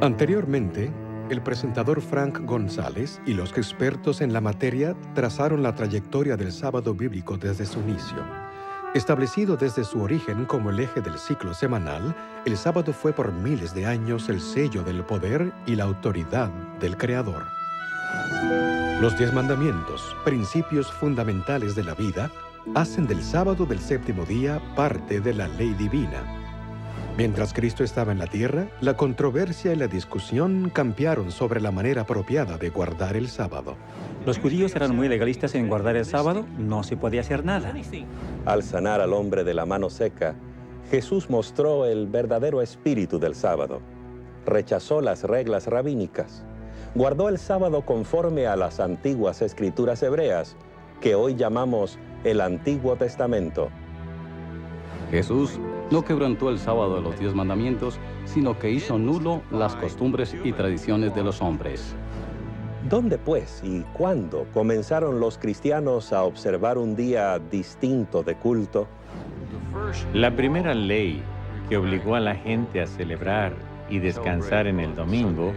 Anteriormente, el presentador Frank González y los expertos en la materia trazaron la trayectoria del sábado bíblico desde su inicio. Establecido desde su origen como el eje del ciclo semanal, el sábado fue por miles de años el sello del poder y la autoridad del Creador. Los 10 mandamientos, principios fundamentales de la vida, hacen del sábado del séptimo día parte de la ley divina. Mientras Cristo estaba en la tierra, la controversia y la discusión campearon sobre la manera apropiada de guardar el sábado. Los judíos eran muy legalistas en guardar el sábado, no se podía hacer nada. Al sanar al hombre de la mano seca, Jesús mostró el verdadero espíritu del sábado. Rechazó las reglas rabínicas. Guardó el sábado conforme a las antiguas escrituras hebreas, que hoy llamamos el Antiguo Testamento. Jesús no quebrantó el sábado de los 10 mandamientos, sino que hizo nulo las costumbres y tradiciones de los hombres. ¿Dónde, pues, y cuándo comenzaron los cristianos a observar un día distinto de culto? La primera ley que obligó a la gente a celebrar y descansar en el domingo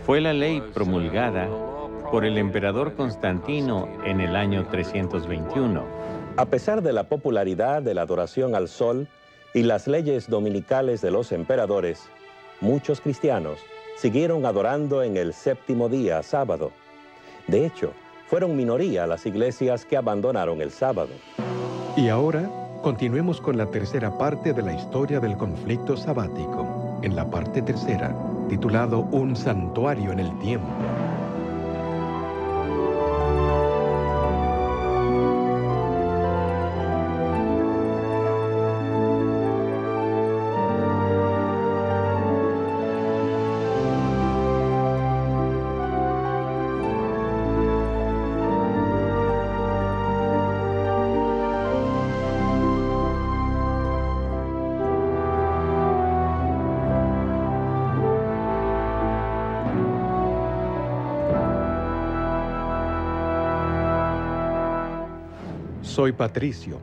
fue la ley promulgada por el emperador Constantino en el año 321. A pesar de la popularidad de la adoración al sol y las leyes dominicales de los emperadores, muchos cristianos siguieron adorando en el séptimo día, sábado. De hecho, fueron minoría las iglesias que abandonaron el sábado. Y ahora, continuemos con la tercera parte de la historia del conflicto sabático, en la parte tercera, titulado Un santuario en el tiempo. Soy Patricio,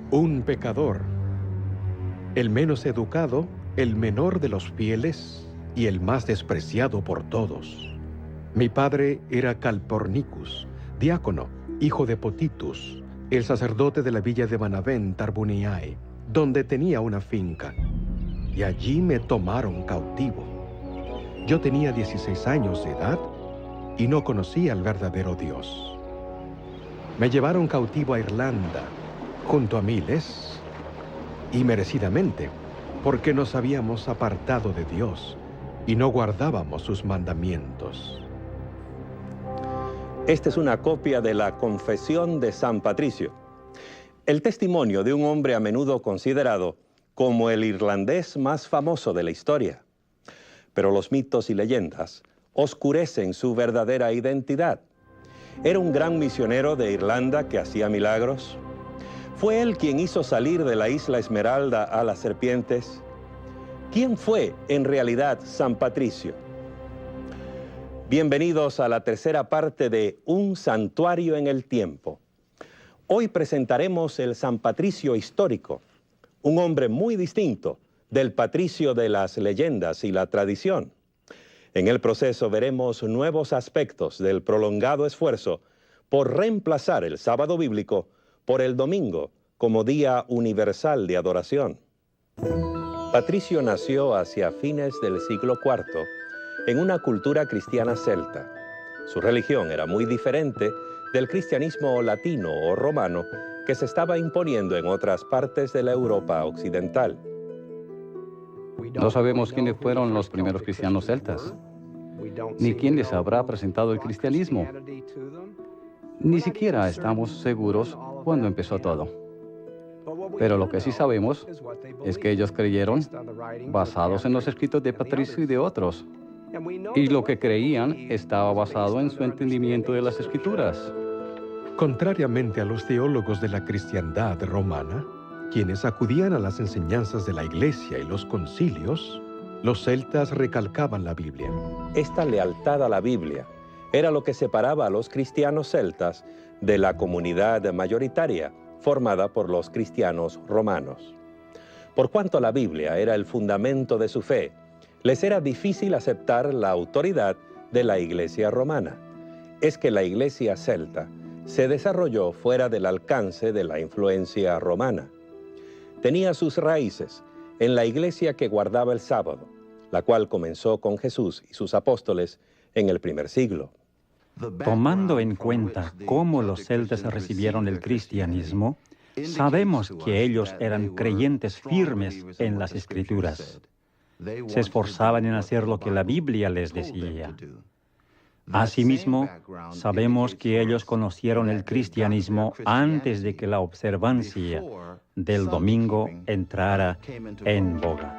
un pecador, el menos educado, el menor de los fieles y el más despreciado por todos. Mi padre era Calpornicus, diácono, hijo de Potitus, el sacerdote de la villa de Benavent Arbuniae, donde tenía una finca, y allí me tomaron cautivo. Yo tenía 16 años de edad y no conocía al verdadero Dios. Me llevaron cautivo a Irlanda, junto a miles, y merecidamente, porque nos habíamos apartado de Dios y no guardábamos sus mandamientos. Esta es una copia de la Confesión de San Patricio, el testimonio de un hombre a menudo considerado como el irlandés más famoso de la historia. Pero los mitos y leyendas oscurecen su verdadera identidad. ¿Era un gran misionero de Irlanda que hacía milagros? ¿Fue él quien hizo salir de la isla Esmeralda a las serpientes? ¿Quién fue en realidad San Patricio? Bienvenidos a la tercera parte de Un santuario en el tiempo. Hoy presentaremos el San Patricio histórico, un hombre muy distinto del Patricio de las leyendas y la tradición. En el proceso veremos nuevos aspectos del prolongado esfuerzo por reemplazar el sábado bíblico por el domingo como día universal de adoración. Patricio nació hacia fines del siglo IV en una cultura cristiana celta. Su religión era muy diferente del cristianismo latino o romano que se estaba imponiendo en otras partes de la Europa occidental. No sabemos quiénes fueron los primeros cristianos celtas, ni quién les habrá presentado el cristianismo. Ni siquiera estamos seguros cuándo empezó todo. Pero lo que sí sabemos es que ellos creyeron basados en los escritos de Patricio y de otros. Y lo que creían estaba basado en su entendimiento de las escrituras. Contrariamente a los teólogos de la cristiandad romana, quienes acudían a las enseñanzas de la Iglesia y los concilios, los celtas recalcaban la Biblia. Esta lealtad a la Biblia era lo que separaba a los cristianos celtas de la comunidad mayoritaria formada por los cristianos romanos. Por cuanto la Biblia era el fundamento de su fe, Les era difícil aceptar la autoridad de la Iglesia romana. Es que la Iglesia celta se desarrolló fuera del alcance de la influencia romana. Tenía sus raíces en la Iglesia que guardaba el sábado, la cual comenzó con Jesús y sus apóstoles en el primer siglo. Tomando en cuenta cómo los celtas recibieron el cristianismo, sabemos que ellos eran creyentes firmes en las Escrituras. Se esforzaban en hacer lo que la Biblia les decía. Asimismo, sabemos que ellos conocieron el cristianismo antes de que la observancia del domingo entrara en boga.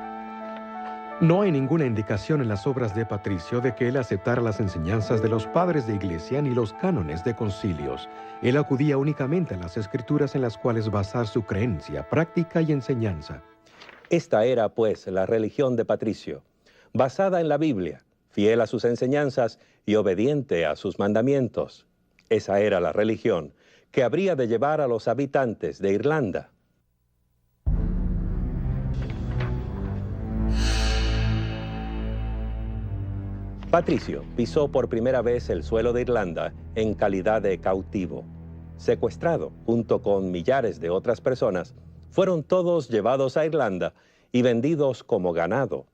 No hay ninguna indicación en las obras de Patricio de que él aceptara las enseñanzas de los padres de iglesia ni los cánones de concilios. Él acudía únicamente a las escrituras en las cuales basar su creencia, práctica y enseñanza. Esta era, pues, la religión de Patricio, basada en la Biblia, fiel a sus enseñanzas y obediente a sus mandamientos. Esa era la religión que habría de llevar a los habitantes de Irlanda. Patricio pisó por primera vez el suelo de Irlanda en calidad de cautivo. Secuestrado junto con millares de otras personas, fueron todos llevados a Irlanda y vendidos como ganado.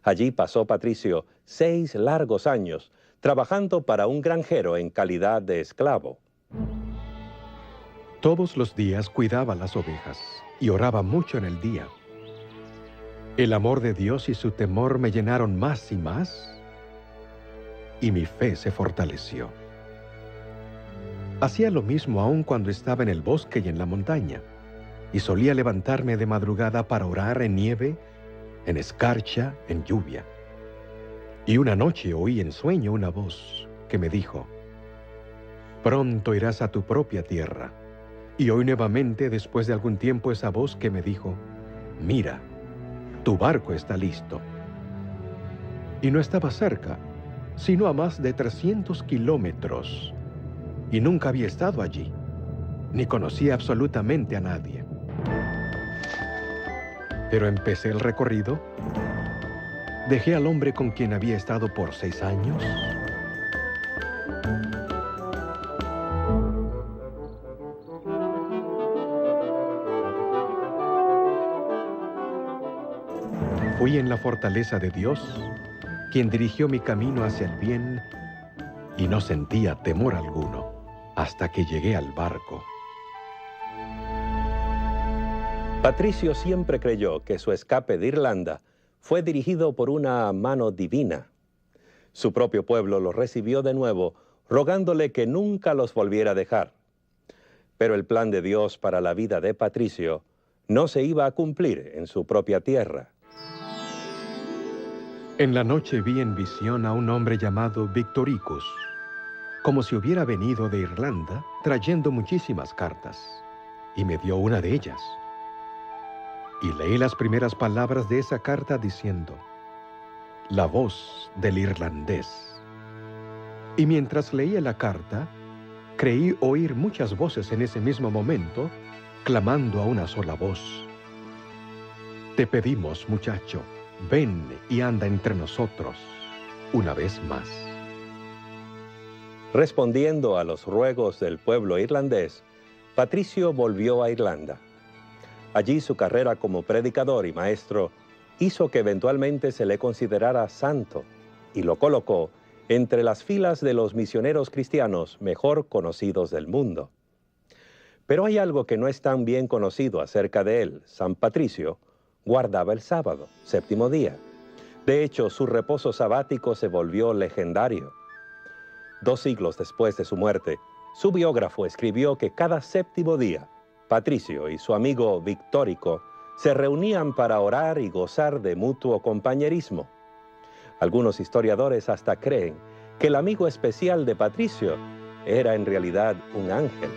Allí pasó Patricio 6 largos años, trabajando para un granjero en calidad de esclavo. Todos los días cuidaba las ovejas y oraba mucho en el día. El amor de Dios y su temor me llenaron más y más, y mi fe se fortaleció. Hacía lo mismo aún cuando estaba en el bosque y en la montaña, y solía levantarme de madrugada para orar en nieve, en escarcha, en lluvia. Y una noche oí en sueño una voz que me dijo: «Pronto irás a tu propia tierra». Y oí nuevamente después de algún tiempo esa voz que me dijo: «Mira, tu barco está listo». Y no estaba cerca, sino a más de 300 kilómetros, y nunca había estado allí, ni conocía absolutamente a nadie. Pero empecé el recorrido, dejé al hombre con quien había estado por 6 años, fui en la fortaleza de Dios, quien dirigió mi camino hacia el bien, y no sentía temor alguno hasta que llegué al barco. Patricio siempre creyó que su escape de Irlanda fue dirigido por una mano divina. Su propio pueblo lo recibió de nuevo, rogándole que nunca los volviera a dejar. Pero el plan de Dios para la vida de Patricio no se iba a cumplir en su propia tierra. En la noche vi en visión a un hombre llamado Victoricus, como si hubiera venido de Irlanda trayendo muchísimas cartas, y me dio una de ellas. Y leí las primeras palabras de esa carta diciendo: «La voz del irlandés». Y mientras leía la carta, creí oír muchas voces en ese mismo momento, clamando a una sola voz: «Te pedimos, muchacho, ven y anda entre nosotros una vez más». Respondiendo a los ruegos del pueblo irlandés, Patricio volvió a Irlanda. Allí su carrera como predicador y maestro hizo que eventualmente se le considerara santo y lo colocó entre las filas de los misioneros cristianos mejor conocidos del mundo. Pero hay algo que no es tan bien conocido acerca de él. San Patricio guardaba el sábado, 7º día. De hecho, su reposo sabático se volvió legendario. 2 siglos después de su muerte, su biógrafo escribió que cada 7º día, Patricio y su amigo Victorico se reunían para orar y gozar de mutuo compañerismo. Algunos historiadores hasta creen que el amigo especial de Patricio era en realidad un ángel.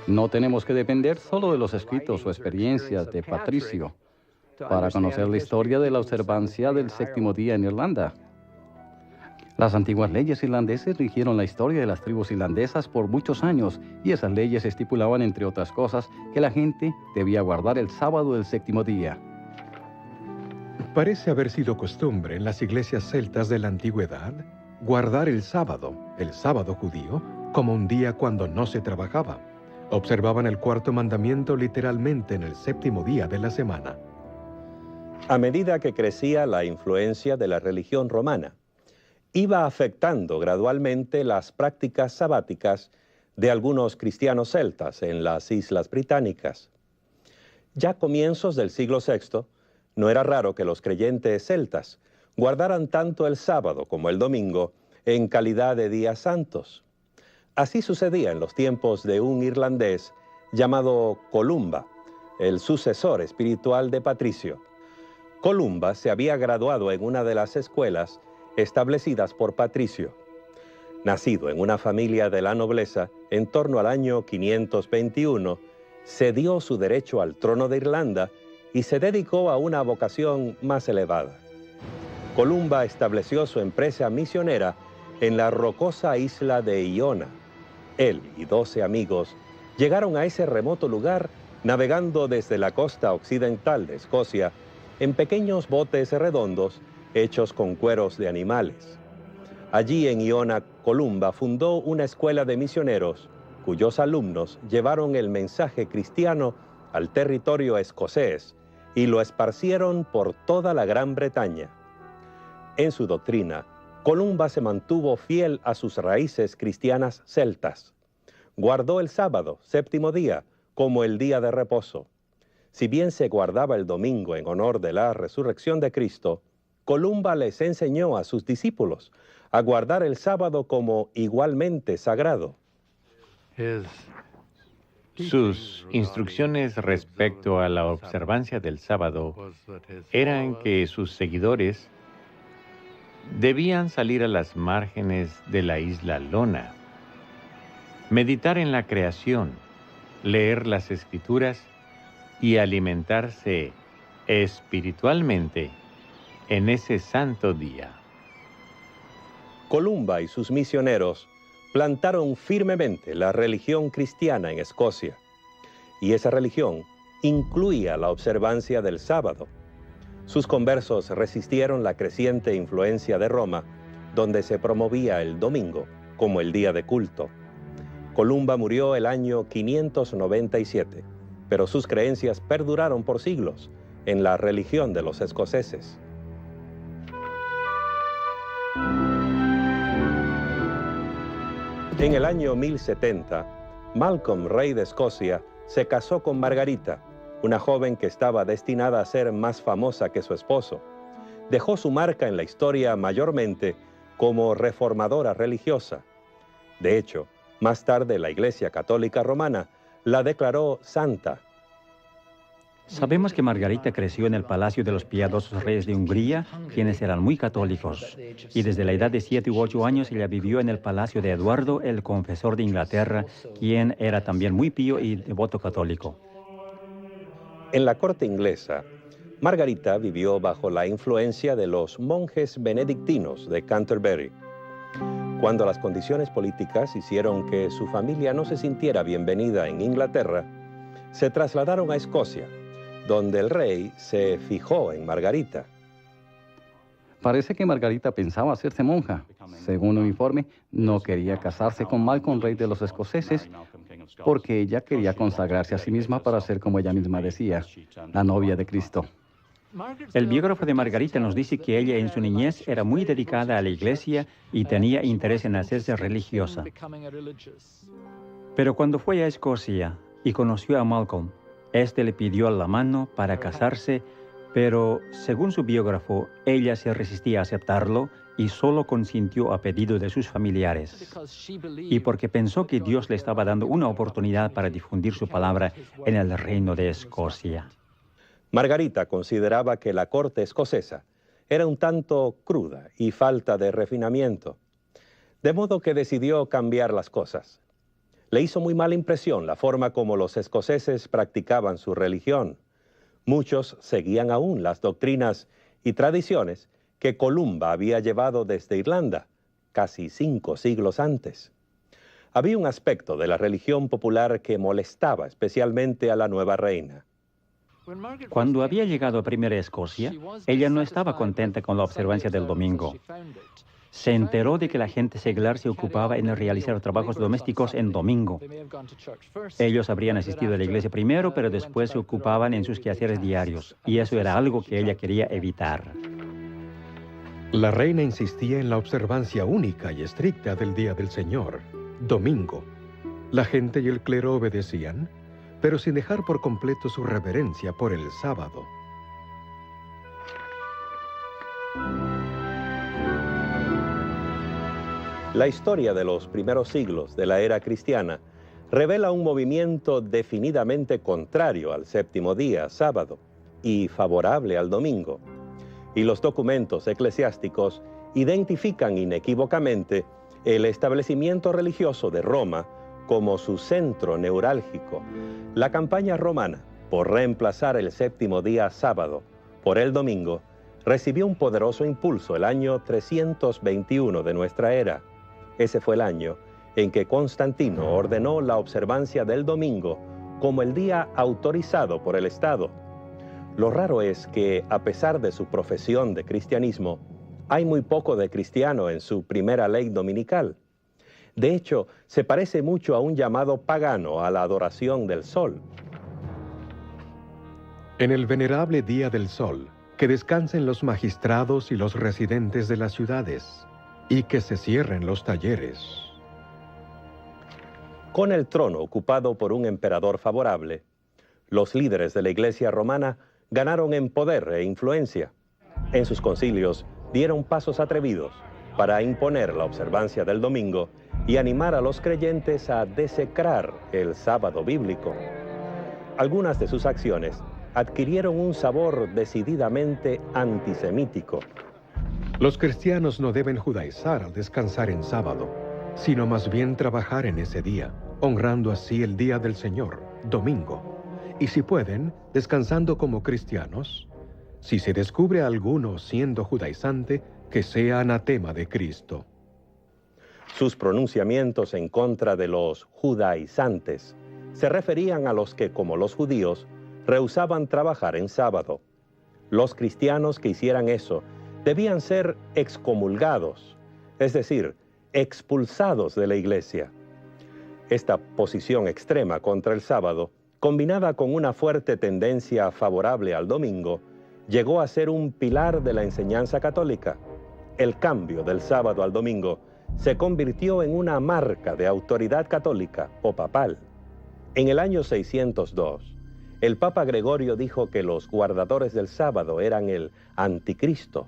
No tenemos que depender solo de los escritos o experiencias de Patricio para conocer la historia de la observancia del 7º día en Irlanda. Las antiguas leyes irlandesas rigieron la historia de las tribus irlandesas por muchos años, y esas leyes estipulaban, entre otras cosas, que la gente debía guardar el sábado del séptimo día. Parece haber sido costumbre en las iglesias celtas de la antigüedad guardar el sábado judío, como un día cuando no se trabajaba. Observaban el cuarto mandamiento literalmente en el séptimo día de la semana. A medida que crecía la influencia de la religión romana, iba afectando gradualmente las prácticas sabáticas de algunos cristianos celtas en las Islas Británicas. Ya a comienzos del siglo VI, no era raro que los creyentes celtas guardaran tanto el sábado como el domingo en calidad de días santos. Así sucedía en los tiempos de un irlandés llamado Columba, el sucesor espiritual de Patricio. Columba se había graduado en una de las escuelas establecidas por Patricio. Nacido en una familia de la nobleza, en torno al año 521, cedió su derecho al trono de Irlanda y se dedicó a una vocación más elevada. Columba estableció su empresa misionera en la rocosa isla de Iona. Él y 12 amigos llegaron a ese remoto lugar navegando desde la costa occidental de Escocia en pequeños botes redondos hechos con cueros de animales. Allí en Iona, Columba fundó una escuela de misioneros cuyos alumnos llevaron el mensaje cristiano al territorio escocés y lo esparcieron por toda la Gran Bretaña. En su doctrina, Columba se mantuvo fiel a sus raíces cristianas celtas. Guardó el sábado, séptimo día, como el día de reposo. Si bien se guardaba el domingo en honor de la resurrección de Cristo, Columba les enseñó a sus discípulos a guardar el sábado como igualmente sagrado. Sus instrucciones respecto a la observancia del sábado eran que sus seguidores debían salir a las márgenes de la isla Lona, meditar en la creación, leer las Escrituras y alimentarse espiritualmente en ese santo día. Columba y sus misioneros plantaron firmemente la religión cristiana en Escocia, y esa religión incluía la observancia del sábado. Sus conversos resistieron la creciente influencia de Roma, donde se promovía el domingo como el día de culto. Columba murió el año 597, pero sus creencias perduraron por siglos en la religión de los escoceses. En el año 1070, Malcolm, rey de Escocia, se casó con Margarita, una joven que estaba destinada a ser más famosa que su esposo. Dejó su marca en la historia mayormente como reformadora religiosa. De hecho, más tarde la Iglesia Católica Romana la declaró santa. Sabemos que Margarita creció en el palacio de los piadosos reyes de Hungría, quienes eran muy católicos, y desde la edad de 7 u 8 años ella vivió en el palacio de Eduardo, el confesor de Inglaterra, quien era también muy pío y devoto católico. En la corte inglesa, Margarita vivió bajo la influencia de los monjes benedictinos de Canterbury. Cuando las condiciones políticas hicieron que su familia no se sintiera bienvenida en Inglaterra, se trasladaron a Escocia, donde el rey se fijó en Margarita. Parece que Margarita pensaba hacerse monja. Según un informe, no quería casarse con Malcolm, rey de los escoceses, porque ella quería consagrarse a sí misma para ser, como ella misma decía, la novia de Cristo. El biógrafo de Margarita nos dice que ella en su niñez era muy dedicada a la iglesia y tenía interés en hacerse religiosa. Pero cuando fue a Escocia y conoció a Malcolm, este le pidió la mano para casarse, pero según su biógrafo, ella se resistía a aceptarlo y solo consintió a pedido de sus familiares. Y porque pensó que Dios le estaba dando una oportunidad para difundir su palabra en el reino de Escocia. Margarita consideraba que la corte escocesa era un tanto cruda y falta de refinamiento, de modo que decidió cambiar las cosas. Le hizo muy mala impresión la forma como los escoceses practicaban su religión. Muchos seguían aún las doctrinas y tradiciones que Columba había llevado desde Irlanda, casi 5 siglos antes. Había un aspecto de la religión popular que molestaba especialmente a la nueva reina. Cuando había llegado primero a Escocia, ella no estaba contenta con la observancia del domingo. Se enteró de que la gente seglar se ocupaba en realizar trabajos domésticos en domingo. Ellos habrían asistido a la iglesia primero, pero después se ocupaban en sus quehaceres diarios, y eso era algo que ella quería evitar. La reina insistía en la observancia única y estricta del día del Señor, domingo. La gente y el clero obedecían, pero sin dejar por completo su reverencia por el sábado. La historia de los primeros siglos de la era cristiana revela un movimiento definidamente contrario al séptimo día, sábado, y favorable al domingo. Y los documentos eclesiásticos identifican inequívocamente el establecimiento religioso de Roma como su centro neurálgico. La campaña romana por reemplazar el séptimo día sábado por el domingo recibió un poderoso impulso el año 321 de nuestra era. Ese fue el año en que Constantino ordenó la observancia del domingo como el día autorizado por el Estado. Lo raro es que, a pesar de su profesión de cristianismo, hay muy poco de cristiano en su primera ley dominical. De hecho, se parece mucho a un llamado pagano a la adoración del sol. En el venerable día del sol, que descansen los magistrados y los residentes de las ciudades, y que se cierren los talleres. Con el trono ocupado por un emperador favorable, los líderes de la Iglesia romana ganaron en poder e influencia. En sus concilios dieron pasos atrevidos para imponer la observancia del domingo y animar a los creyentes a desecrar el sábado bíblico. Algunas de sus acciones adquirieron un sabor decididamente antisemítico. Los cristianos no deben judaizar al descansar en sábado, sino más bien trabajar en ese día, honrando así el día del Señor, domingo. Y si pueden, descansando como cristianos. Si se descubre a alguno siendo judaizante, que sea anatema de Cristo. Sus pronunciamientos en contra de los judaizantes se referían a los que, como los judíos, rehusaban trabajar en sábado. Los cristianos que hicieran eso debían ser excomulgados, es decir, expulsados de la iglesia. Esta posición extrema contra el sábado, combinada con una fuerte tendencia favorable al domingo, llegó a ser un pilar de la enseñanza católica. El cambio del sábado al domingo se convirtió en una marca de autoridad católica o papal. En el año 602, el Papa Gregorio dijo que los guardadores del sábado eran el anticristo.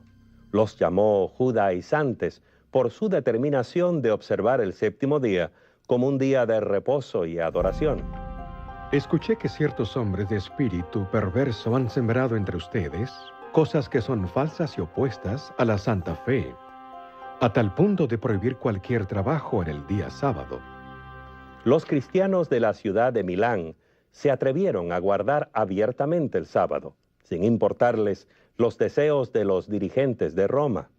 Los llamó judaizantes por su determinación de observar el séptimo día como un día de reposo y adoración. Escuché que ciertos hombres de espíritu perverso han sembrado entre ustedes cosas que son falsas y opuestas a la santa fe, a tal punto de prohibir cualquier trabajo en el día sábado. Los cristianos de la ciudad de Milán se atrevieron a guardar abiertamente el sábado, sin importarles los deseos de los dirigentes de Roma.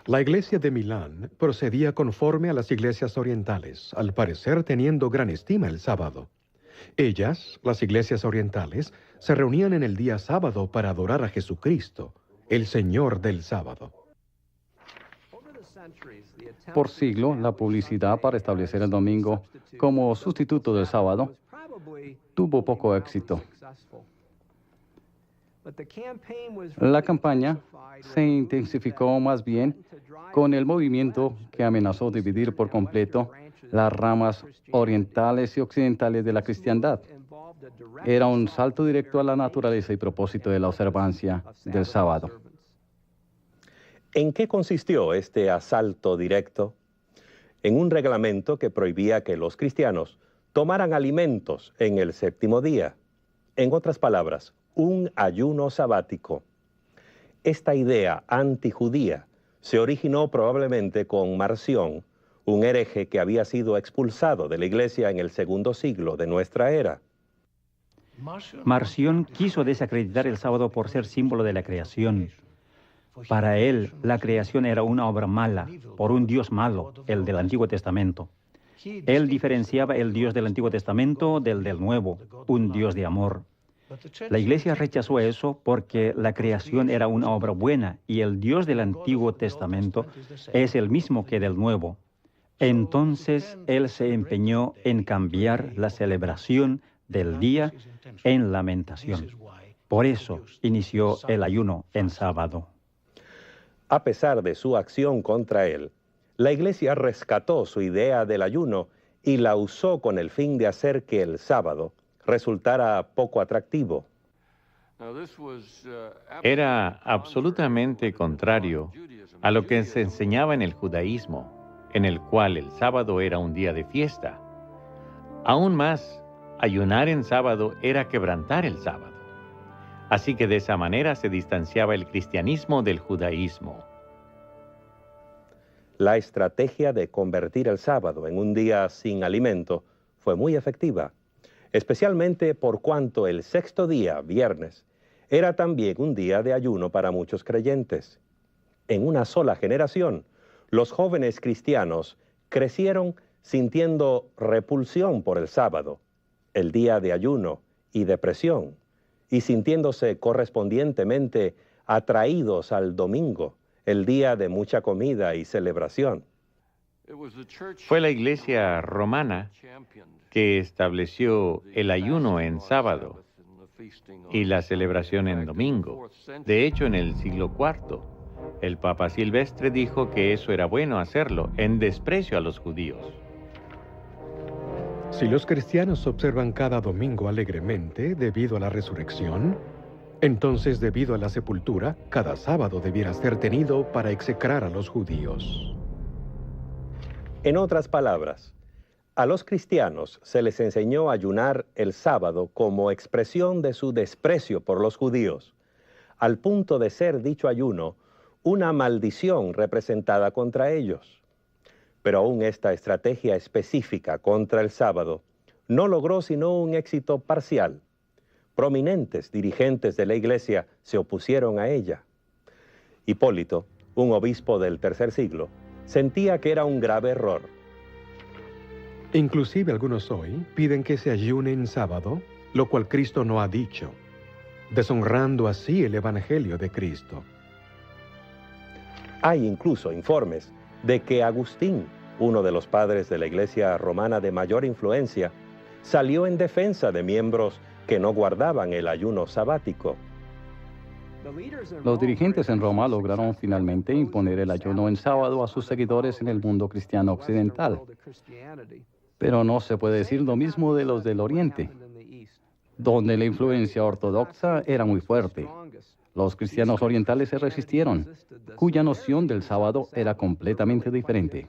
La iglesia de Milán procedía conforme a las iglesias orientales, al parecer teniendo gran estima el sábado. Ellas, las iglesias orientales, se reunían en el día sábado para adorar a Jesucristo, el Señor del sábado. Por siglo, la publicidad para establecer el domingo como sustituto del sábado tuvo poco éxito. La campaña se intensificó más bien con el movimiento que amenazó dividir por completo las ramas orientales y occidentales de la cristiandad. Era un salto directo a la naturaleza y propósito de la observancia del sábado. ¿En qué consistió este asalto directo? En un reglamento que prohibía que los cristianos tomaran alimentos en el séptimo día. En otras palabras, un ayuno sabático. Esta idea antijudía se originó probablemente con Marción, un hereje que había sido expulsado de la iglesia en el segundo siglo de nuestra era. Marción quiso desacreditar el sábado por ser símbolo de la creación. Para él, la creación era una obra mala, por un Dios malo, el del Antiguo Testamento. Él diferenciaba el Dios del Antiguo Testamento del Nuevo, un Dios de amor. La Iglesia rechazó eso porque la creación era una obra buena y el Dios del Antiguo Testamento es el mismo que del Nuevo. Entonces, él se empeñó en cambiar la celebración del día en lamentación. Por eso inició el ayuno en sábado. A pesar de su acción contra él, la Iglesia rescató su idea del ayuno y la usó con el fin de hacer que el sábado resultara poco atractivo. Era absolutamente contrario a lo que se enseñaba en el judaísmo, en el cual el sábado era un día de fiesta. Aún más, ayunar en sábado era quebrantar el sábado. Así que de esa manera se distanciaba el cristianismo del judaísmo. La estrategia de convertir el sábado en un día sin alimento fue muy efectiva, especialmente por cuanto el sexto día, viernes, era también un día de ayuno para muchos creyentes. En una sola generación, los jóvenes cristianos crecieron sintiendo repulsión por el sábado, el día de ayuno y depresión, y sintiéndose correspondientemente atraídos al domingo, el día de mucha comida y celebración. Fue la Iglesia romana que estableció el ayuno en sábado y la celebración en domingo. De hecho, en el siglo IV, el Papa Silvestre dijo que eso era bueno hacerlo, en desprecio a los judíos. Si los cristianos observan cada domingo alegremente debido a la resurrección, entonces debido a la sepultura, cada sábado debiera ser tenido para execrar a los judíos. En otras palabras, a los cristianos se les enseñó a ayunar el sábado como expresión de su desprecio por los judíos, al punto de ser dicho ayuno una maldición representada contra ellos. Pero aún esta estrategia específica contra el sábado no logró sino un éxito parcial. Prominentes dirigentes de la Iglesia se opusieron a ella. Hipólito, un obispo del tercer siglo, sentía que era un grave error. Inclusive algunos hoy piden que se ayune en sábado, lo cual Cristo no ha dicho, deshonrando así el Evangelio de Cristo. Hay incluso informes de que Agustín, uno de los padres de la Iglesia romana de mayor influencia, salió en defensa de miembros que no guardaban el ayuno sabático. Los dirigentes en Roma lograron finalmente imponer el ayuno en sábado a sus seguidores en el mundo cristiano occidental. Pero no se puede decir lo mismo de los del Oriente, donde la influencia ortodoxa era muy fuerte. Los cristianos orientales se resistieron, cuya noción del sábado era completamente diferente.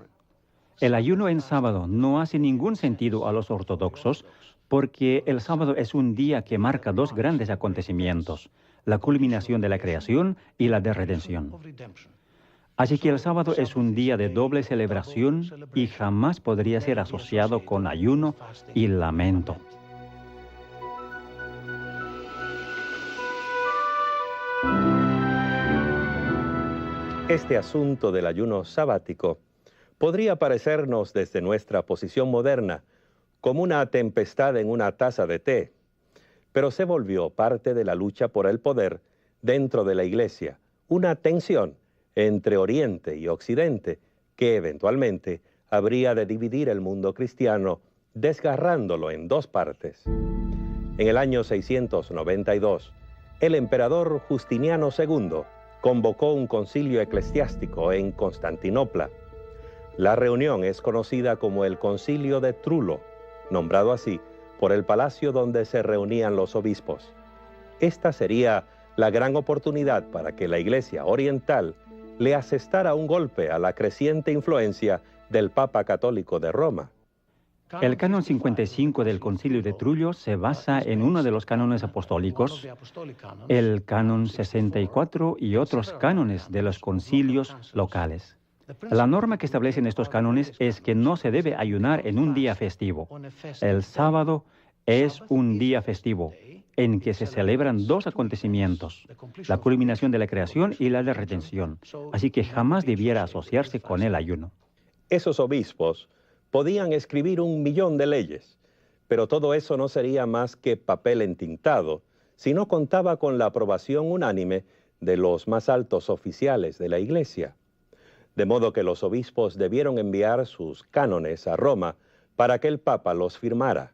El ayuno en sábado no hace ningún sentido a los ortodoxos porque el sábado es un día que marca dos grandes acontecimientos, la culminación de la creación y la de redención. Así que el sábado es un día de doble celebración y jamás podría ser asociado con ayuno y lamento. Este asunto del ayuno sabático podría parecernos desde nuestra posición moderna como una tempestad en una taza de té, pero se volvió parte de la lucha por el poder dentro de la Iglesia, una tensión entre Oriente y Occidente que eventualmente habría de dividir el mundo cristiano, desgarrándolo en dos partes. En el año 692, el emperador Justiniano II convocó un concilio eclesiástico en Constantinopla. La reunión es conocida como el Concilio de Trullo, nombrado así por el palacio donde se reunían los obispos. Esta sería la gran oportunidad para que la Iglesia oriental le asestara un golpe a la creciente influencia del Papa Católico de Roma. El canon 55 del Concilio de Trullo se basa en uno de los cánones apostólicos, el canon 64 y otros cánones de los concilios locales. La norma que establecen estos cánones es que no se debe ayunar en un día festivo. El sábado es un día festivo. en que se celebran dos acontecimientos, la culminación de la creación y la de redención, así que jamás debiera asociarse con el ayuno. Esos obispos podían escribir 1.000.000 de leyes, pero todo eso no sería más que papel entintado si no contaba con la aprobación unánime de los más altos oficiales de la Iglesia. De modo que los obispos debieron enviar sus cánones a Roma para que el Papa los firmara.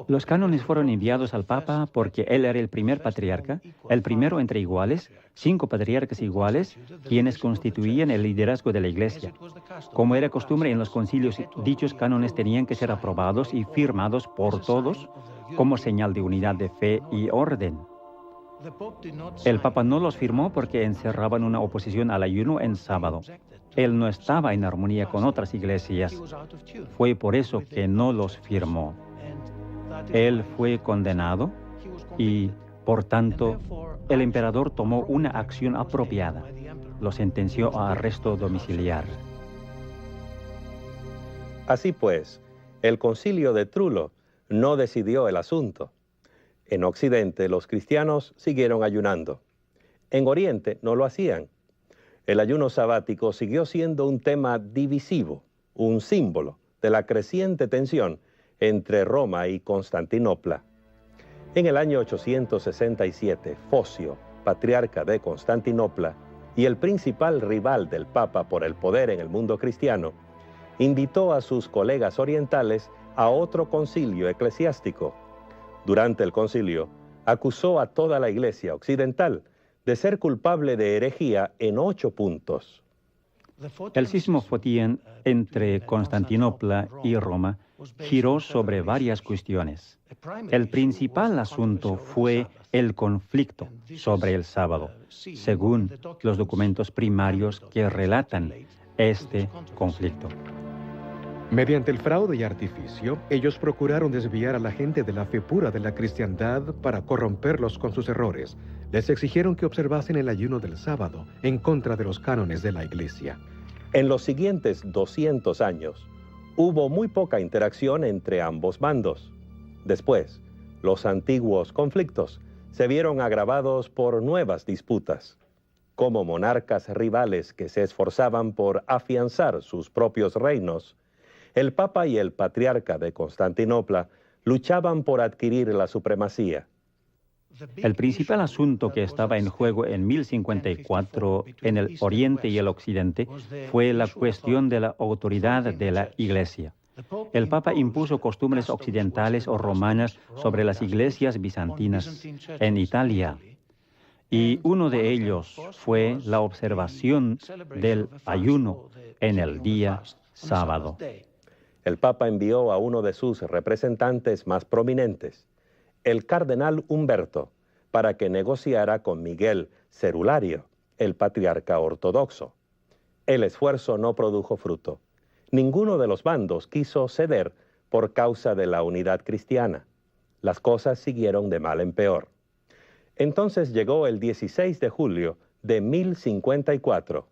Los cánones fueron enviados al Papa porque él era el primer patriarca, el primero entre iguales, 5 patriarcas iguales, quienes constituían el liderazgo de la Iglesia. Como era costumbre en los concilios, dichos cánones tenían que ser aprobados y firmados por todos como señal de unidad de fe y orden. El Papa no los firmó porque encerraban una oposición al ayuno en sábado. Él no estaba en armonía con otras iglesias. Fue por eso que no los firmó. Él fue condenado y, por tanto, el emperador tomó una acción apropiada. Lo sentenció a arresto domiciliar. Así pues, el concilio de Trullo no decidió el asunto. En Occidente, los cristianos siguieron ayunando. En Oriente no lo hacían. El ayuno sabático siguió siendo un tema divisivo, un símbolo de la creciente tensión entre Roma y Constantinopla. En el año 867, Focio, patriarca de Constantinopla y el principal rival del Papa por el poder en el mundo cristiano, invitó a sus colegas orientales a otro concilio eclesiástico. Durante el concilio, acusó a toda la Iglesia occidental de ser culpable de herejía en 8 puntos. El cisma fotien entre Constantinopla y Roma giró sobre varias cuestiones. El principal asunto fue el conflicto sobre el sábado, según los documentos primarios que relatan este conflicto. Mediante el fraude y artificio, ellos procuraron desviar a la gente de la fe pura de la cristiandad para corromperlos con sus errores. Les exigieron que observasen el ayuno del sábado en contra de los cánones de la Iglesia. En los siguientes 200 años, hubo muy poca interacción entre ambos bandos. Después, los antiguos conflictos se vieron agravados por nuevas disputas. Como monarcas rivales que se esforzaban por afianzar sus propios reinos, el Papa y el Patriarca de Constantinopla luchaban por adquirir la supremacía. El principal asunto que estaba en juego en 1054 en el Oriente y el Occidente fue la cuestión de la autoridad de la Iglesia. El Papa impuso costumbres occidentales o romanas sobre las iglesias bizantinas en Italia. Y uno de ellos fue la observación del ayuno en el día sábado. El Papa envió a uno de sus representantes más prominentes, el cardenal Humberto, para que negociara con Miguel Cerulario, el patriarca ortodoxo. El esfuerzo no produjo fruto. Ninguno de los bandos quiso ceder por causa de la unidad cristiana. Las cosas siguieron de mal en peor. Entonces llegó el 16 de julio de 1054.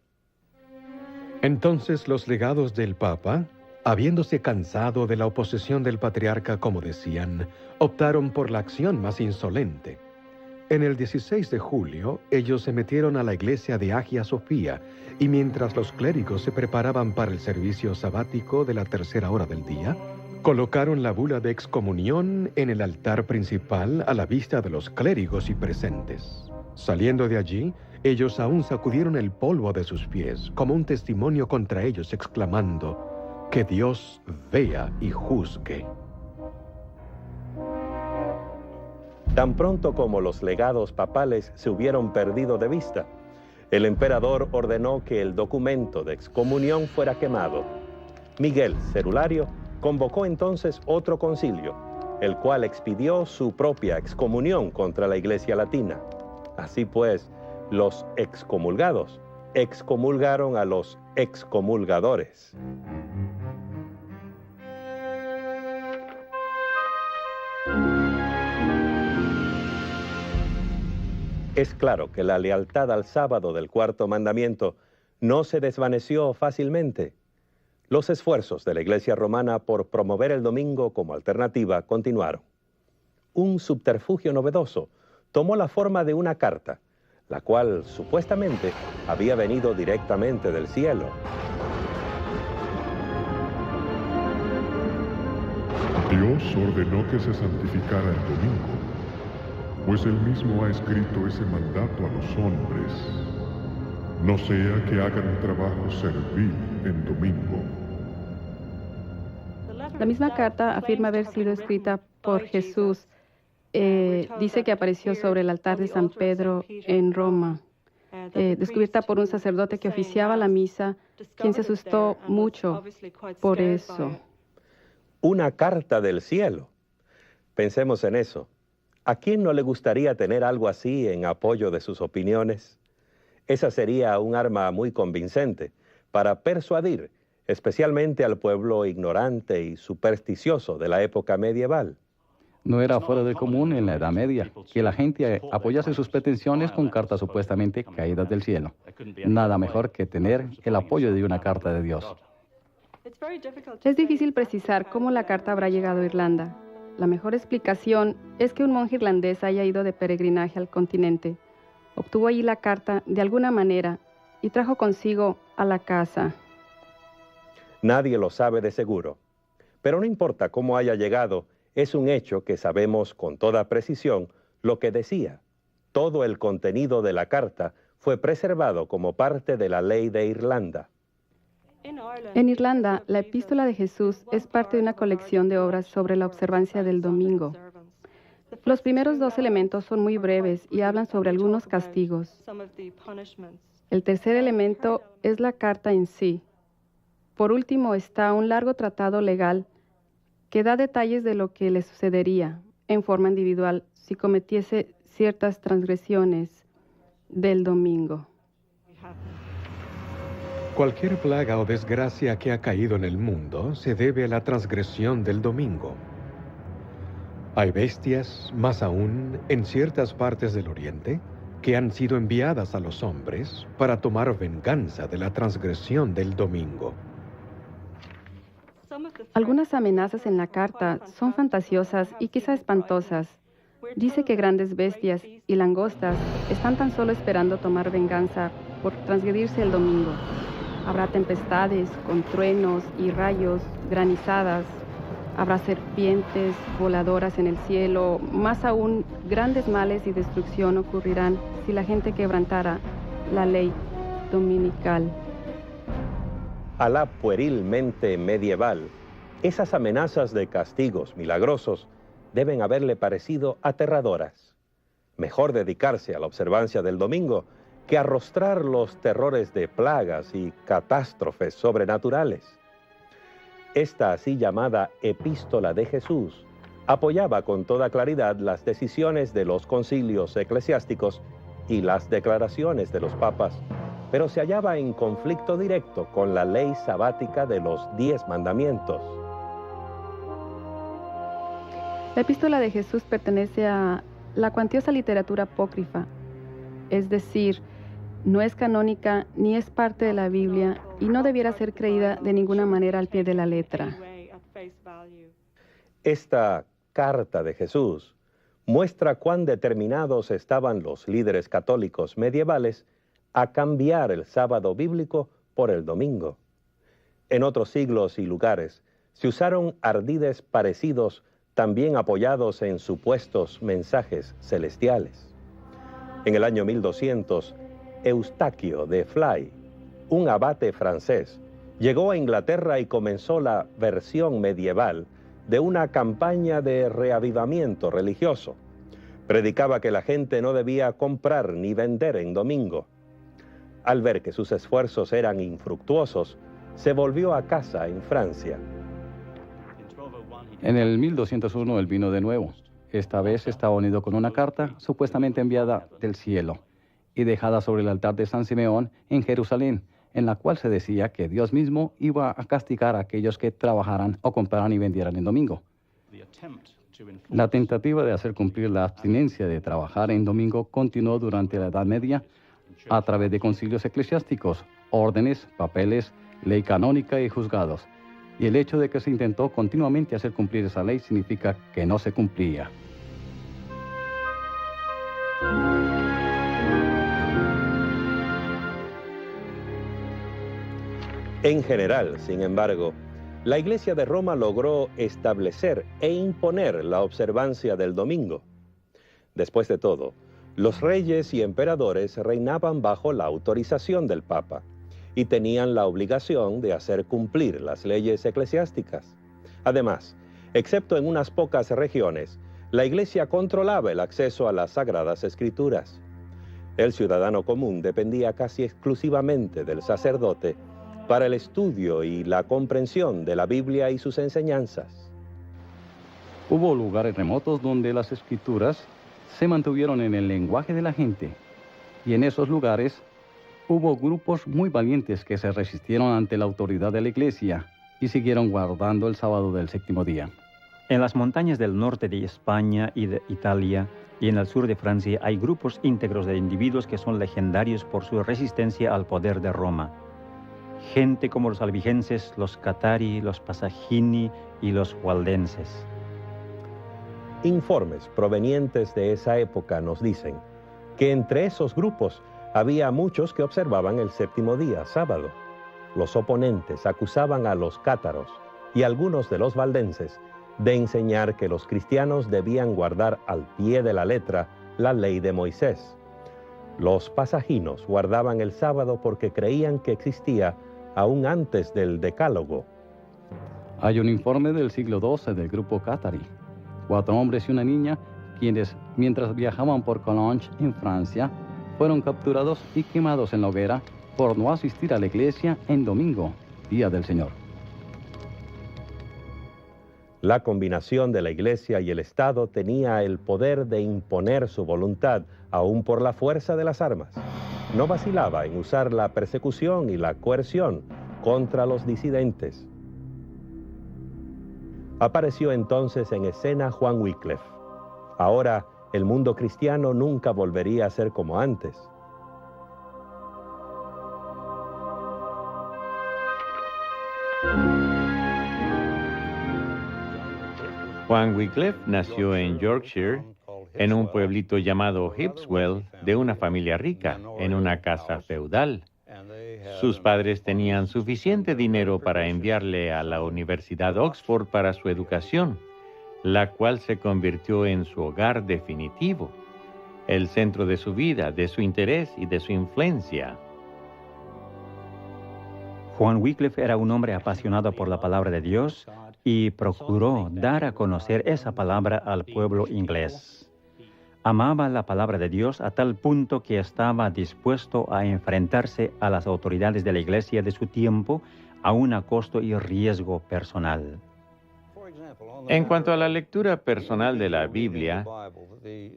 Entonces los legados del Papa, habiéndose cansado de la oposición del patriarca, como decían, optaron por la acción más insolente. En el 16 de julio, ellos se metieron a la iglesia de Hagia Sofía, y mientras los clérigos se preparaban para el servicio sabático de la 3ª hora del día, colocaron la bula de excomunión en el altar principal a la vista de los clérigos y presentes. Saliendo de allí, ellos aún sacudieron el polvo de sus pies, como un testimonio contra ellos, exclamando: «Que Dios vea y juzgue». Tan pronto como los legados papales se hubieron perdido de vista, el emperador ordenó que el documento de excomunión fuera quemado. Miguel Cerulario convocó entonces otro concilio, el cual expidió su propia excomunión contra la Iglesia Latina. Así pues, los excomulgados excomulgaron a los excomulgadores. Es claro que la lealtad al sábado del 4º mandamiento no se desvaneció fácilmente. Los esfuerzos de la Iglesia romana por promover el domingo como alternativa continuaron. un subterfugio novedoso. Tomó la forma de una carta, la cual supuestamente había venido directamente del cielo. Dios ordenó que se santificara el domingo, pues Él mismo ha escrito ese mandato a los hombres. No sea que hagan un trabajo servil en domingo. La misma carta afirma haber sido escrita por Jesús. Dice que apareció sobre el altar de San Pedro en Roma, descubierta por un sacerdote que oficiaba la misa, quien se asustó mucho por eso. Una carta del cielo. Pensemos en eso. ¿A quién no le gustaría tener algo así en apoyo de sus opiniones? Esa sería un arma muy convincente para persuadir, especialmente al pueblo ignorante y supersticioso de la época medieval. No era fuera del común en la Edad Media que la gente apoyase sus pretensiones con cartas supuestamente caídas del cielo. Nada mejor que tener el apoyo de una carta de Dios. Es difícil precisar cómo la carta habrá llegado a Irlanda. La mejor explicación es que un monje irlandés haya ido de peregrinaje al continente. Obtuvo allí la carta de alguna manera y trajo consigo a la casa. Nadie lo sabe de seguro, pero no importa cómo haya llegado, es un hecho que sabemos con toda precisión lo que decía. Todo el contenido de la carta fue preservado como parte de la ley de Irlanda. En Irlanda, la Epístola de Jesús es parte de una colección de obras sobre la observancia del domingo. Los primeros 2 elementos son muy breves y hablan sobre algunos castigos. El tercer elemento es la carta en sí. Por último está un largo tratado legal que da detalles de lo que le sucedería en forma individual si cometiese ciertas transgresiones del domingo. Cualquier plaga o desgracia que ha caído en el mundo se debe a la transgresión del domingo. Hay bestias, más aún, en ciertas partes del Oriente, que han sido enviadas a los hombres para tomar venganza de la transgresión del domingo. Algunas amenazas en la carta son fantasiosas y quizá espantosas. Dice que grandes bestias y langostas están tan solo esperando tomar venganza por transgredirse el domingo. Habrá tempestades con truenos y rayos, granizadas. Habrá serpientes voladoras en el cielo. Más aún, grandes males y destrucción ocurrirán si la gente quebrantara la ley dominical. A la puerilmente medieval, esas amenazas de castigos milagrosos deben haberle parecido aterradoras. Mejor dedicarse a la observancia del domingo que arrostrar los terrores de plagas y catástrofes sobrenaturales. Esta así llamada Epístola de Jesús apoyaba con toda claridad las decisiones de los concilios eclesiásticos y las declaraciones de los papas, pero se hallaba en conflicto directo con la ley sabática de los 10 mandamientos. La Epístola de Jesús pertenece a la cuantiosa literatura apócrifa, es decir, no es canónica ni es parte de la Biblia y no debiera ser creída de ninguna manera al pie de la letra. Esta carta de Jesús muestra cuán determinados estaban los líderes católicos medievales a cambiar el sábado bíblico por el domingo. En otros siglos y lugares se usaron ardides parecidos, también apoyados en supuestos mensajes celestiales. En el año 1200, Eustaquio de Fly, un abate francés, llegó a Inglaterra y comenzó la versión medieval de una campaña de reavivamiento religioso. Predicaba que la gente no debía comprar ni vender en domingo. Al ver que sus esfuerzos eran infructuosos, se volvió a casa en Francia. En el 1201 él vino de nuevo. Esta vez estaba unido con una carta supuestamente enviada del cielo y dejada sobre el altar de San Simeón en Jerusalén, en la cual se decía que Dios mismo iba a castigar a aquellos que trabajaran o compraran y vendieran en domingo. La tentativa de hacer cumplir la abstinencia de trabajar en domingo continuó durante la Edad Media a través de concilios eclesiásticos, órdenes, papeles, ley canónica y juzgados. Y el hecho de que se intentó continuamente hacer cumplir esa ley significa que no se cumplía. En general, sin embargo, la Iglesia de Roma logró establecer e imponer la observancia del domingo. Después de todo, los reyes y emperadores reinaban bajo la autorización del Papa y tenían la obligación de hacer cumplir las leyes eclesiásticas. Además, excepto en unas pocas regiones, la Iglesia controlaba el acceso a las Sagradas Escrituras. El ciudadano común dependía casi exclusivamente del sacerdote para el estudio y la comprensión de la Biblia y sus enseñanzas. Hubo lugares remotos donde las escrituras se mantuvieron en el lenguaje de la gente, y en esos lugares hubo grupos muy valientes que se resistieron ante la autoridad de la Iglesia y siguieron guardando el sábado del séptimo día. En las montañas del norte de España y de Italia y en el sur de Francia hay grupos íntegros de individuos que son legendarios por su resistencia al poder de Roma. Gente como los albigenses, los catari, los pasagini y los waldenses. Informes provenientes de esa época nos dicen que entre esos grupos había muchos que observaban el séptimo día, sábado. Los oponentes acusaban a los cátaros y algunos de los valdenses de enseñar que los cristianos debían guardar al pie de la letra la ley de Moisés. Los pasaginos guardaban el sábado porque creían que existía aún antes del Decálogo. Hay un informe del siglo XII del grupo Catari. 4 hombres y una niña, quienes, mientras viajaban por Collonges, en Francia, fueron capturados y quemados en la hoguera por no asistir a la iglesia en domingo, día del Señor. La combinación de la Iglesia y el Estado tenía el poder de imponer su voluntad, aún por la fuerza de las armas. No vacilaba en usar la persecución y la coerción contra los disidentes. Apareció entonces en escena Juan Wycliffe. Ahora, el mundo cristiano nunca volvería a ser como antes. Juan Wycliffe nació en Yorkshire, en un pueblito llamado Hipswell, de una familia rica, en una casa feudal. Sus padres tenían suficiente dinero para enviarle a la Universidad Oxford para su educación, la cual se convirtió en su hogar definitivo, el centro de su vida, de su interés y de su influencia. Juan Wycliffe era un hombre apasionado por la palabra de Dios y procuró dar a conocer esa palabra al pueblo inglés. Amaba la palabra de Dios a tal punto que estaba dispuesto a enfrentarse a las autoridades de la iglesia de su tiempo, aun a costo y riesgo personal. En cuanto a la lectura personal de la Biblia,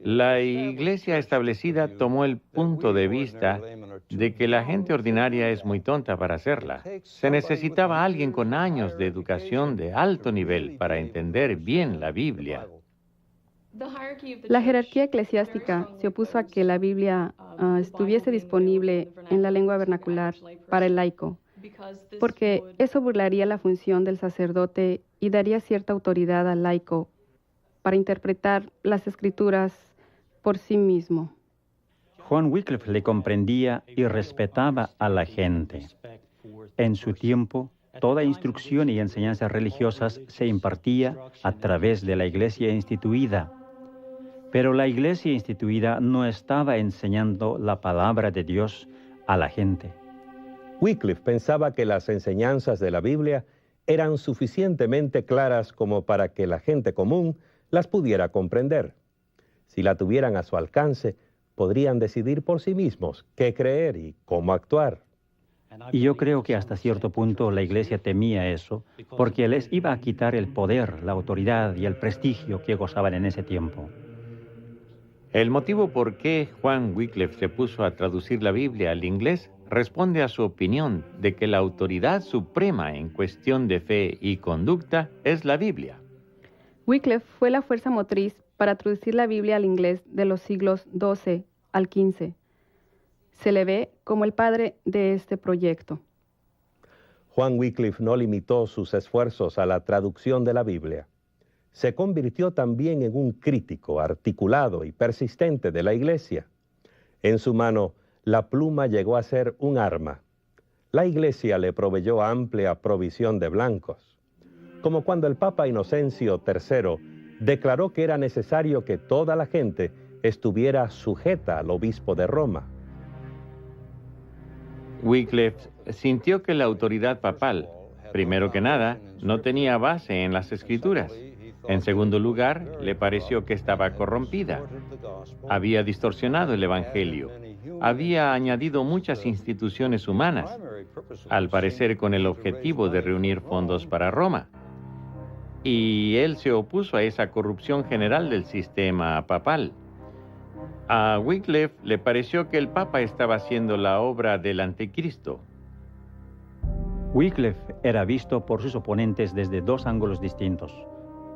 la iglesia establecida tomó el punto de vista de que la gente ordinaria es muy tonta para hacerla. Se necesitaba alguien con años de educación de alto nivel para entender bien la Biblia. La jerarquía eclesiástica se opuso a que la Biblia estuviese disponible en la lengua vernacular para el laico, porque eso burlaría la función del sacerdote y daría cierta autoridad al laico para interpretar las escrituras por sí mismo. Juan Wycliffe le comprendía y respetaba a la gente. En su tiempo, toda instrucción y enseñanzas religiosas se impartía a través de la iglesia instituida. Pero la iglesia instituida no estaba enseñando la palabra de Dios a la gente. Wycliffe pensaba que las enseñanzas de la Biblia eran suficientemente claras como para que la gente común las pudiera comprender. Si la tuvieran a su alcance, podrían decidir por sí mismos qué creer y cómo actuar. Y yo creo que hasta cierto punto la iglesia temía eso, porque les iba a quitar el poder, la autoridad y el prestigio que gozaban en ese tiempo. El motivo por qué Juan Wycliffe se puso a traducir la Biblia al inglés responde a su opinión de que la autoridad suprema en cuestión de fe y conducta es la Biblia. Wycliffe fue la fuerza motriz para traducir la Biblia al inglés de los siglos XII al XV. Se le ve como el padre de este proyecto. Juan Wycliffe no limitó sus esfuerzos a la traducción de la Biblia. Se convirtió también en un crítico articulado y persistente de la Iglesia. En su mano, la pluma llegó a ser un arma. la Iglesia le proveyó amplia provisión de blancos, como cuando el Papa Inocencio III declaró que era necesario que toda la gente estuviera sujeta al obispo de Roma. Wycliffe sintió que la autoridad papal, primero que nada, no tenía base en las Escrituras. En segundo lugar, le pareció que estaba corrompida. Había distorsionado el Evangelio. Había añadido muchas instituciones humanas, al parecer con el objetivo de reunir fondos para Roma. Y él se opuso a esa corrupción general del sistema papal. A Wycliffe le pareció que el Papa estaba haciendo la obra del Anticristo. Wycliffe era visto por sus oponentes desde dos ángulos distintos.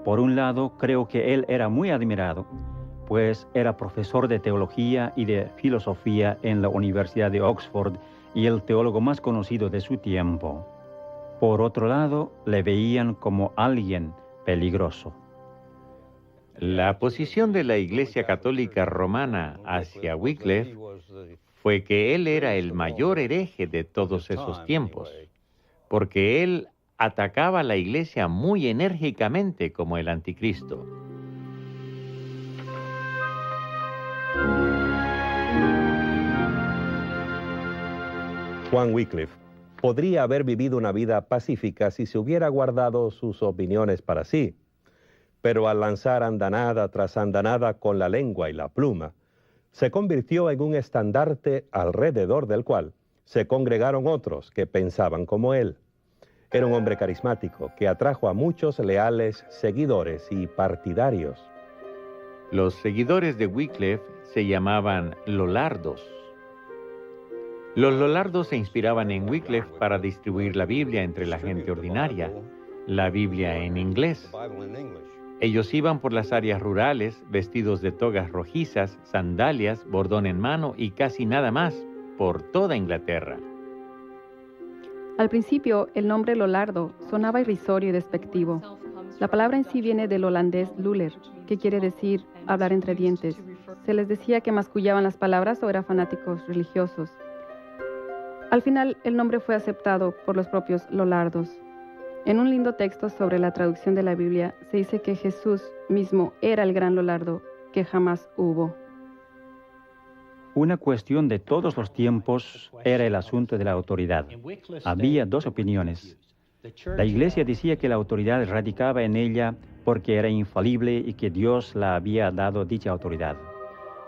Por un lado, creo que él era muy admirado, pues era profesor de teología y de filosofía en la Universidad de Oxford y el teólogo más conocido de su tiempo. Por otro lado, le veían como alguien peligroso. La posición de la Iglesia Católica Romana hacia Wycliffe fue que él era el mayor hereje de todos esos tiempos, porque él atacaba a la Iglesia muy enérgicamente como el Anticristo. Juan Wycliffe podría haber vivido una vida pacífica si se hubiera guardado sus opiniones para sí, pero al lanzar andanada tras andanada con la lengua y la pluma, se convirtió en un estandarte alrededor del cual se congregaron otros que pensaban como él. Era un hombre carismático que atrajo a muchos leales seguidores y partidarios. Los seguidores de Wycliffe se llamaban Lollardos. Los Lollardos se inspiraban en Wycliffe para distribuir la Biblia entre la gente ordinaria, la Biblia en inglés. Ellos iban por las áreas rurales, vestidos de togas rojizas, sandalias, bordón en mano y casi nada más, por toda Inglaterra. Al principio, el nombre Lollardo sonaba irrisorio y despectivo. La palabra en sí viene del holandés luller, que quiere decir hablar entre dientes. Se les decía que mascullaban las palabras o eran fanáticos religiosos. Al final, el nombre fue aceptado por los propios Lollardos. En un lindo texto sobre la traducción de la Biblia, se dice que Jesús mismo era el gran Lollardo que jamás hubo. Una cuestión de todos los tiempos era el asunto de la autoridad. Había dos opiniones. La Iglesia decía que la autoridad radicaba en ella porque era infalible y que Dios la había dado dicha autoridad.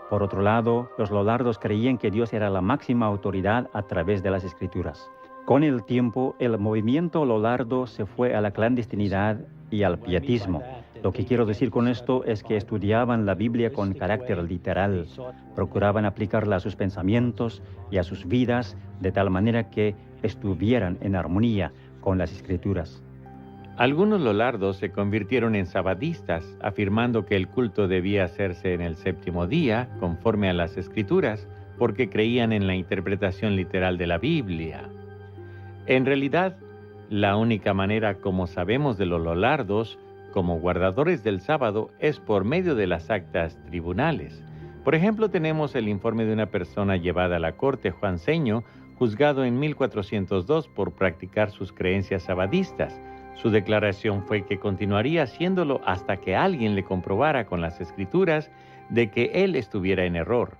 Por otro lado, los Lollardos creían que Dios era la máxima autoridad a través de las Escrituras. Con el tiempo, el movimiento Lollardo se fue a la clandestinidad y al pietismo. Lo que quiero decir con esto es que estudiaban la Biblia con carácter literal, procuraban aplicarla a sus pensamientos y a sus vidas de tal manera que estuvieran en armonía con las Escrituras. Algunos Lollardos se convirtieron en sabadistas, afirmando que el culto debía hacerse en el séptimo día, conforme a las Escrituras, porque creían en la interpretación literal de la Biblia. En realidad, la única manera como sabemos de los Lollardos como guardadores del sábado es por medio de las actas tribunales. Por ejemplo, tenemos el informe de una persona llevada a la corte juanceño, juzgado en 1402 por practicar sus creencias sabadistas. Su declaración fue que continuaría haciéndolo hasta que alguien le comprobara con las Escrituras de que él estuviera en error.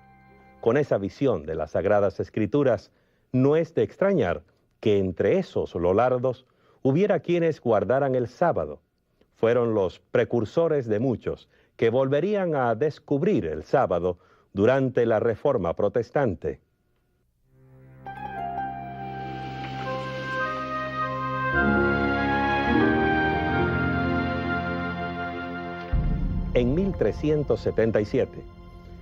Con esa visión de las Sagradas Escrituras, no es de extrañar que entre esos Lollardos hubiera quienes guardaran el sábado. Fueron los precursores de muchos que volverían a descubrir el sábado durante la Reforma Protestante. En 1377,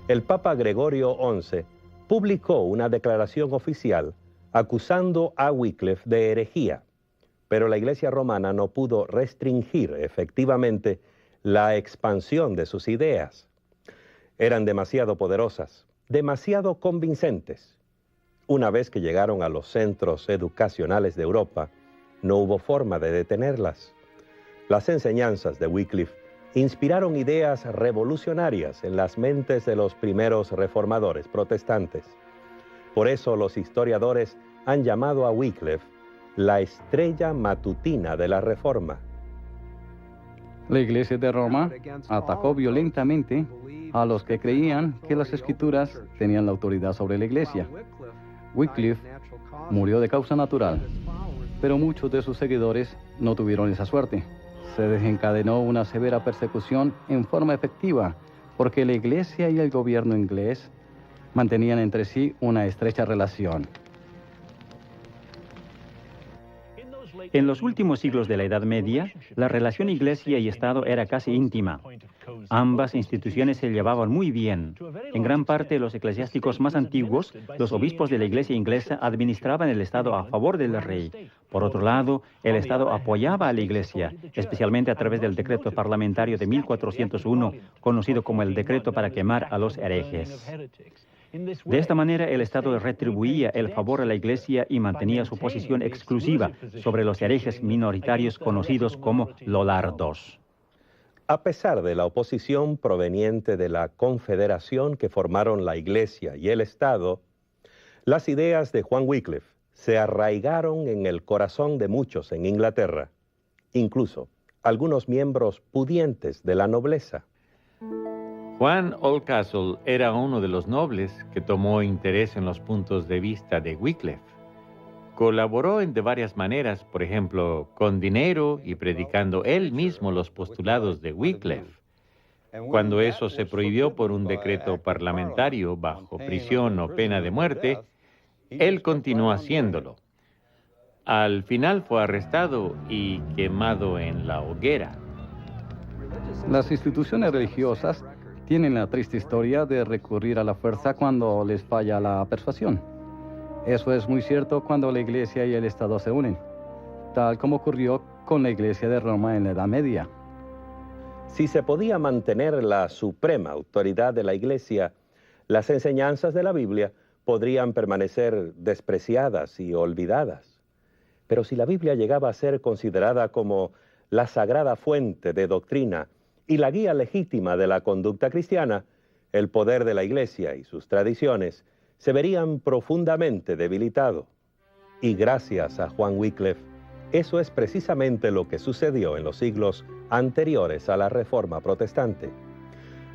el Papa Gregorio XI publicó una declaración oficial acusando a Wycliffe de herejía, pero la Iglesia romana no pudo restringir efectivamente la expansión de sus ideas. Eran demasiado poderosas, demasiado convincentes. Una vez que llegaron a los centros educacionales de Europa, no hubo forma de detenerlas. Las enseñanzas de Wycliffe inspiraron ideas revolucionarias en las mentes de los primeros reformadores protestantes. Por eso los historiadores han llamado a Wycliffe la estrella matutina de la Reforma. La Iglesia de Roma atacó violentamente a los que creían que las Escrituras tenían la autoridad sobre la Iglesia. Wycliffe murió de causa natural, pero muchos de sus seguidores no tuvieron esa suerte. Se desencadenó una severa persecución en forma efectiva, porque la Iglesia y el gobierno inglés mantenían entre sí una estrecha relación. En los últimos siglos de la Edad Media, la relación Iglesia y Estado era casi íntima. Ambas instituciones se llevaban muy bien. En gran parte, los eclesiásticos más antiguos, los obispos de la Iglesia inglesa, administraban el Estado a favor del rey. Por otro lado, el Estado apoyaba a la Iglesia, especialmente a través del decreto parlamentario de 1401, conocido como el decreto para quemar a los herejes. De esta manera, el Estado retribuía el favor a la Iglesia y mantenía su posición exclusiva sobre los herejes minoritarios conocidos como lollardos. A pesar de la oposición proveniente de la confederación que formaron la Iglesia y el Estado, las ideas de Juan Wycliffe se arraigaron en el corazón de muchos en Inglaterra, incluso algunos miembros pudientes de la nobleza. Juan Oldcastle era uno de los nobles que tomó interés en los puntos de vista de Wycliffe. Colaboró de varias maneras, por ejemplo, con dinero y predicando él mismo los postulados de Wycliffe. Cuando eso se prohibió por un decreto parlamentario bajo prisión o pena de muerte, él continuó haciéndolo. Al final fue arrestado y quemado en la hoguera. Las instituciones religiosas tienen la triste historia de recurrir a la fuerza cuando les falla la persuasión. Eso es muy cierto cuando la Iglesia y el Estado se unen, tal como ocurrió con la Iglesia de Roma en la Edad Media. Si se podía mantener la suprema autoridad de la Iglesia, las enseñanzas de la Biblia podrían permanecer despreciadas y olvidadas. Pero si la Biblia llegaba a ser considerada como la sagrada fuente de doctrina y la guía legítima de la conducta cristiana, el poder de la Iglesia y sus tradiciones se verían profundamente debilitados. Y gracias a Juan Wycliffe, eso es precisamente lo que sucedió en los siglos anteriores a la Reforma Protestante.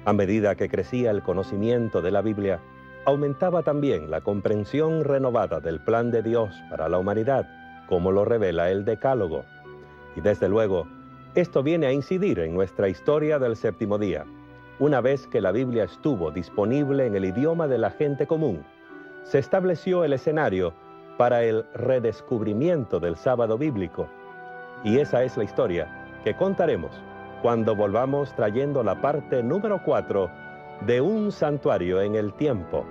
A medida que crecía el conocimiento de la Biblia, aumentaba también la comprensión renovada del plan de Dios para la humanidad, como lo revela el Decálogo. Y desde luego, esto viene a incidir en nuestra historia del séptimo día. Una vez que la Biblia estuvo disponible en el idioma de la gente común, se estableció el escenario para el redescubrimiento del sábado bíblico. Y esa es la historia que contaremos cuando volvamos trayendo la parte número 4 de Un santuario en el tiempo.